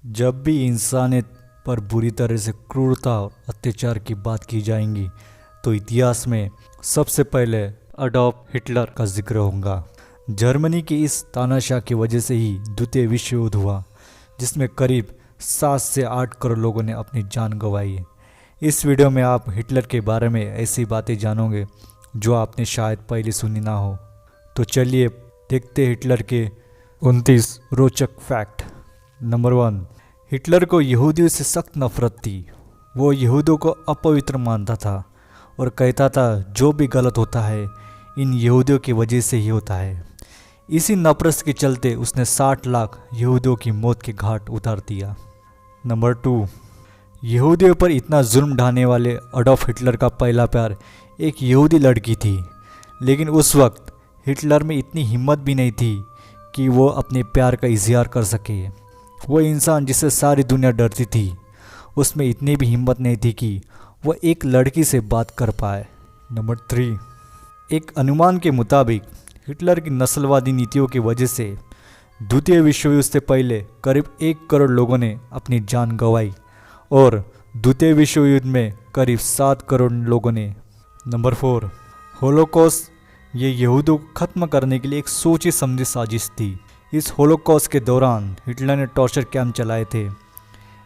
जब भी इंसानियत पर बुरी तरह से क्रूरता और अत्याचार की बात की जाएगी तो इतिहास में सबसे पहले अडॉल्फ हिटलर का जिक्र होगा। जर्मनी की इस तानाशाह की वजह से ही द्वितीय विश्व युद्ध हुआ, जिसमें करीब 7 से 8 करोड़ लोगों ने अपनी जान गंवाई। इस वीडियो में आप हिटलर के बारे में ऐसी बातें जानोगे जो आपने शायद पहले सुनी ना हो। तो चलिए देखते हिटलर के 29 रोचक फैक्ट। नंबर 1, हिटलर को यहूदियों से सख्त नफरत थी। वो यहूदियों को अपवित्र मानता था और कहता था जो भी गलत होता है इन यहूदियों की वजह से ही होता है। इसी नफरत के चलते उसने 60 लाख यहूदियों की मौत के घाट उतार दिया। नंबर 2, यहूदियों पर इतना जुल्म ढाने वाले अडॉल्फ हिटलर का पहला प्यार एक यहूदी लड़की थी, लेकिन उस वक्त हिटलर में इतनी हिम्मत भी नहीं थी कि वो अपने प्यार का इजहार कर सके। वो इंसान जिससे सारी दुनिया डरती थी, उसमें इतनी भी हिम्मत नहीं थी कि वह एक लड़की से बात कर पाए। नंबर 3, एक अनुमान के मुताबिक हिटलर की नस्लवादी नीतियों की वजह से द्वितीय विश्व युद्ध से पहले करीब 1 करोड़ लोगों ने अपनी जान गंवाई और द्वितीय विश्व युद्ध में करीब 7 करोड़ लोगों ने। नंबर 4, होलोकॉस्ट ये यहूदियों को ख़त्म करने के लिए एक सोची समझी साजिश थी। इस होलोकॉस्ट के दौरान हिटलर ने टॉर्चर कैंप चलाए थे,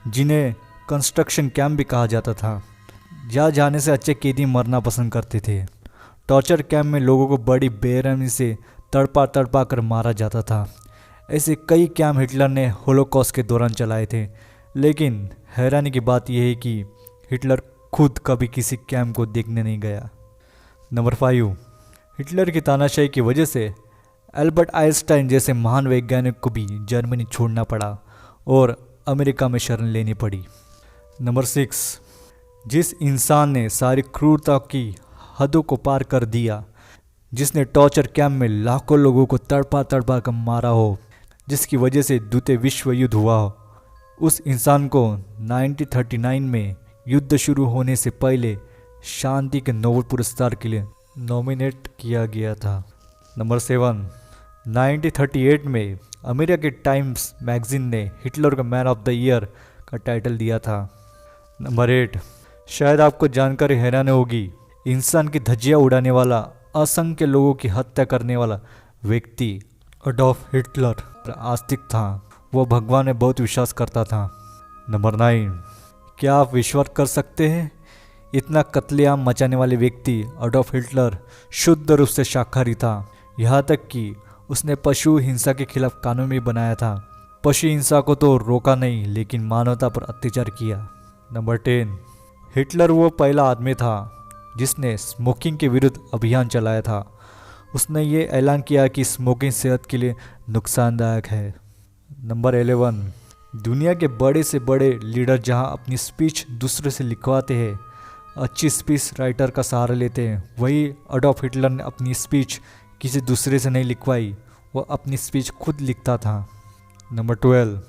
जिन्हें कंस्ट्रक्शन कैंप भी कहा जाता था। जहाँ जाने से अच्छे कैदी मरना पसंद करते थे। टॉर्चर कैंप में लोगों को बड़ी बेरहमी से तड़पा तड़पा कर मारा जाता था। ऐसे कई कैंप हिटलर ने होलोकॉस्ट के दौरान चलाए थे, लेकिन हैरानी की बात यह है कि हिटलर खुद कभी किसी कैंप को देखने नहीं गया। नंबर 5, हिटलर की तानाशाही की वजह से एल्बर्ट आइंस्टाइन जैसे महान वैज्ञानिक को भी जर्मनी छोड़ना पड़ा और अमेरिका में शरण लेनी पड़ी। नंबर 6, जिस इंसान ने सारी क्रूरता की हदों को पार कर दिया, जिसने टॉर्चर कैंप में लाखों लोगों को तड़पा तड़पा कर मारा हो, जिसकी वजह से द्वितीय विश्व युद्ध हुआ हो, उस इंसान को 1939 में युद्ध शुरू होने से पहले शांति के नोबेल पुरस्कार के लिए नॉमिनेट किया गया था। नंबर 7, 1938 में अमेरिका के टाइम्स मैगजीन ने हिटलर को मैन ऑफ द ईयर का टाइटल दिया था। नंबर 8, शायद आपको जानकारी हैरान होगी, इंसान की धज्जियां उड़ाने वाला, असंख्य लोगों की हत्या करने वाला व्यक्ति अडॉल्फ हिटलर आस्तिक था। वो भगवान में बहुत विश्वास करता था। नंबर 9, क्या आप विश्वास कर सकते हैं, इतना कत्लेआम मचाने वाले व्यक्ति अडॉल्फ हिटलर शुद्ध रूप से शाकाहारी था। यहाँ तक कि उसने पशु हिंसा के खिलाफ कानून भी बनाया था। पशु हिंसा को तो रोका नहीं, लेकिन मानवता पर अत्याचार किया। नंबर 10, हिटलर वो पहला आदमी था जिसने स्मोकिंग के विरुद्ध अभियान चलाया था। उसने ये ऐलान किया कि स्मोकिंग सेहत के लिए नुकसानदायक है। नंबर 11, दुनिया के बड़े से बड़े लीडर जहां अपनी स्पीच दूसरे से लिखवाते हैं, अच्छी स्पीच राइटर का सहारा लेते हैं, वही अडॉल्फ हिटलर ने अपनी स्पीच किसी दूसरे से नहीं लिखवाई, वो अपनी स्पीच खुद लिखता था। नंबर 12,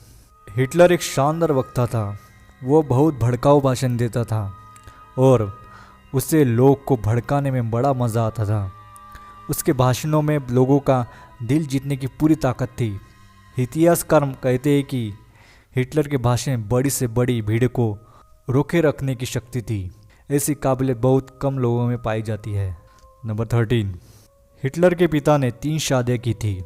हिटलर एक शानदार वक्ता था। वो बहुत भड़काऊ भाषण देता था और उससे लोग को भड़काने में बड़ा मज़ा आता था। उसके भाषणों में लोगों का दिल जीतने की पूरी ताकत थी। इतिहासकार कहते हैं कि हिटलर के भाषण में बड़ी से बड़ी भीड़ को रोके रखने की शक्ति थी। ऐसी काबिलियत बहुत कम लोगों में पाई जाती है। नंबर 13, हिटलर के पिता ने 3 शादियाँ की थी।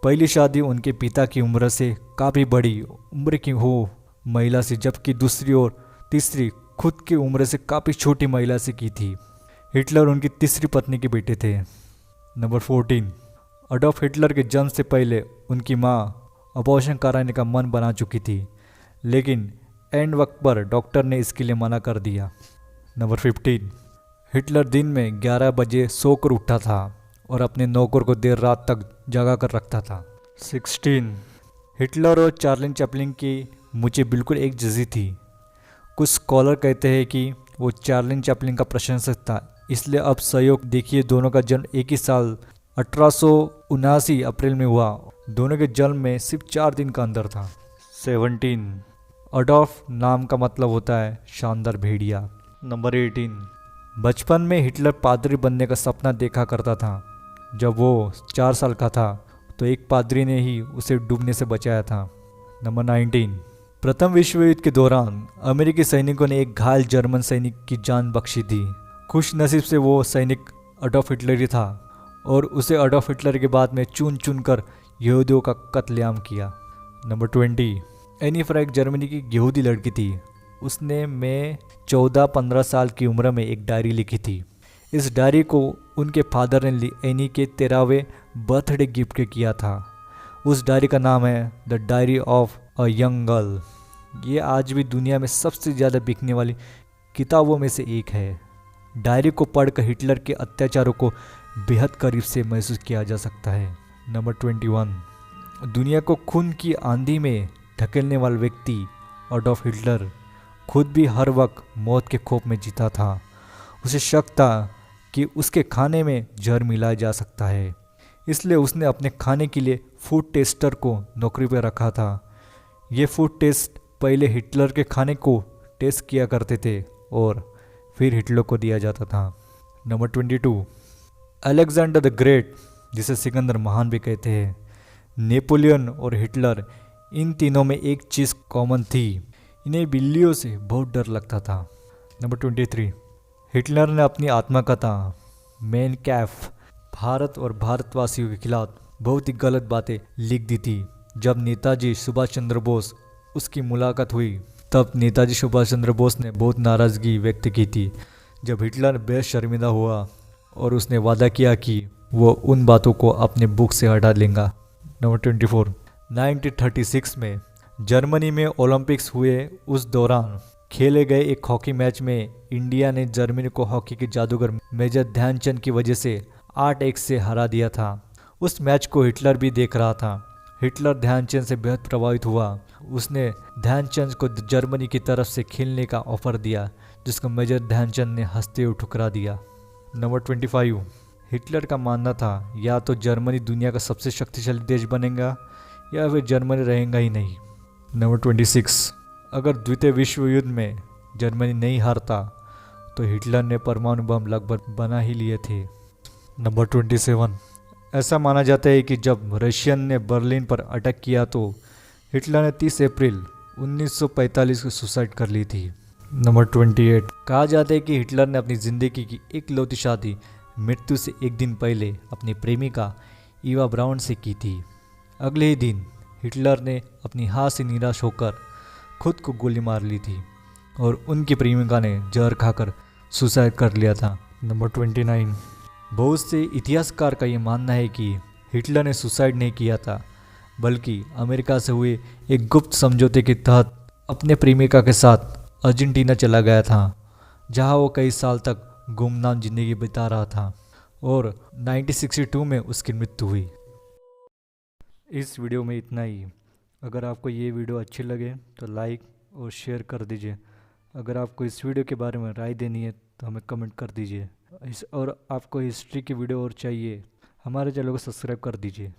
पहली शादी उनके पिता की उम्र से काफ़ी बड़ी उम्र की हो महिला से, जबकि दूसरी और तीसरी खुद की उम्र से काफ़ी छोटी महिला से की थी। हिटलर उनकी तीसरी पत्नी के बेटे थे। नंबर 14, अडॉल्फ हिटलर के जन्म से पहले उनकी माँ अबॉर्शन कराने का मन बना चुकी थी, लेकिन एंड वक्त पर डॉक्टर ने इसके लिए मना कर दिया। नंबर 15, हिटलर दिन में 11 बजे सोकर उठता था और अपने नौकर को देर रात तक जगा कर रखता था। 16, हिटलर और चार्ली चैपलिन की मुझे बिल्कुल एक जैसी थी। कुछ स्कॉलर कहते हैं कि वो चार्ली चैपलिन का प्रशंसक था, इसलिए अब सहयोग देखिए, दोनों का जन्म एक ही साल 1879 अप्रैल में हुआ। दोनों के जन्म में सिर्फ 4 दिन का अंतर था। 17, अडॉल्फ नाम का मतलब होता है शानदार भेड़िया। नंबर 18, बचपन में हिटलर पादरी बनने का सपना देखा करता था। जब वो 4 साल का था तो एक पादरी ने ही उसे डूबने से बचाया था। नंबर 19, प्रथम विश्व युद्ध के दौरान अमेरिकी सैनिकों ने एक घायल जर्मन सैनिक की जान बख्शी थी। खुश नसीब से वो सैनिक अडोल्फ हिटलर ही था और उसे अडोल्फ हिटलर के बाद में चुन चुन कर यहूदियों का कत्लेआम किया। नंबर 20, एनी फ्रैंक जर्मनी की यहूदी लड़की थी। उसने में 14-15 साल की उम्र में एक डायरी लिखी थी। इस डायरी को उनके फादर ने एनी के 13वें बर्थडे गिफ्ट के किया था। उस डायरी का नाम है the diary of a young girl. ये आज भी दुनिया में सबसे ज़्यादा बिकने वाली किताबों में से एक है। डायरी को पढ़कर हिटलर के अत्याचारों को बेहद करीब से महसूस किया जा सकता है। नंबर 21, दुनिया को खून की आंधी में ढकेलने वाला व्यक्ति अडोल्फ हिटलर खुद भी हर वक्त मौत के खौफ में जीता था। उसे शक था कि उसके खाने में जहर मिलाया जा सकता है, इसलिए उसने अपने खाने के लिए फूड टेस्टर को नौकरी पर रखा था। ये फूड टेस्ट पहले हिटलर के खाने को टेस्ट किया करते थे और फिर हिटलर को दिया जाता था। नंबर 22, अलेक्जेंडर द ग्रेट, जिसे सिकंदर महान भी कहते हैं, नेपोलियन और हिटलर, इन तीनों में एक चीज़ कॉमन थी, इन्हें बिल्लियों से बहुत डर लगता था। नंबर 23, हिटलर ने अपनी आत्मकथा मेन कैफ भारत और भारतवासियों के खिलाफ बहुत ही गलत बातें लिख दी थी। जब नेताजी सुभाष चंद्र बोस उसकी मुलाकात हुई तब नेताजी सुभाष चंद्र बोस ने बहुत नाराज़गी व्यक्त की थी। जब हिटलर बेहद शर्मिंदा हुआ और उसने वादा किया कि वो उन बातों को अपने बुक से हटा लेगा। नंबर 24, 1936 में जर्मनी में ओलंपिक्स हुए उस दौरान खेले गए एक हॉकी मैच में इंडिया ने जर्मनी को हॉकी के जादूगर मेजर ध्यानचंद की वजह से 8-1 से हरा दिया था। उस मैच को हिटलर भी देख रहा था। हिटलर ध्यानचंद से बेहद प्रभावित हुआ। उसने ध्यानचंद को जर्मनी की तरफ से खेलने का ऑफर दिया, जिसको मेजर ध्यानचंद ने हंसते हुए ठुकरा दिया। नंबर 25, हिटलर का मानना था या तो जर्मनी दुनिया का सबसे शक्तिशाली देश बनेगा या फिर जर्मनी रहेगा ही नहीं। नंबर 26, अगर द्वितीय विश्व युद्ध में जर्मनी नहीं हारता तो हिटलर ने परमाणु बम लगभग बना ही लिए थे। नंबर 27, ऐसा माना जाता है कि जब रशियन ने बर्लिन पर अटैक किया तो हिटलर ने 30 अप्रैल 1945 को सुसाइड कर ली थी। नंबर 28, कहा जाता है कि हिटलर ने अपनी ज़िंदगी की इकलौती शादी मृत्यु से एक दिन पहले अपनी प्रेमिका ईवा ब्राउन से की थी। अगले ही दिन हिटलर ने अपनी हार से निराश होकर खुद को गोली मार ली थी और उनकी प्रेमिका ने जहर खाकर सुसाइड कर लिया था। नंबर 29, बहुत से इतिहासकार का ये मानना है कि हिटलर ने सुसाइड नहीं किया था, बल्कि अमेरिका से हुए एक गुप्त समझौते के तहत अपने प्रेमिका के साथ अर्जेंटीना चला गया था, जहां वो कई साल तक गुमनाम जिंदगी बिता रहा था और 1962 में उसकी मृत्यु हुई। इस वीडियो में इतना ही। अगर आपको ये वीडियो अच्छी लगे तो लाइक और शेयर कर दीजिए। अगर आपको इस वीडियो के बारे में राय देनी है तो हमें कमेंट कर दीजिए। और आपको हिस्ट्री की वीडियो और चाहिए, हमारे चैनल को सब्सक्राइब कर दीजिए।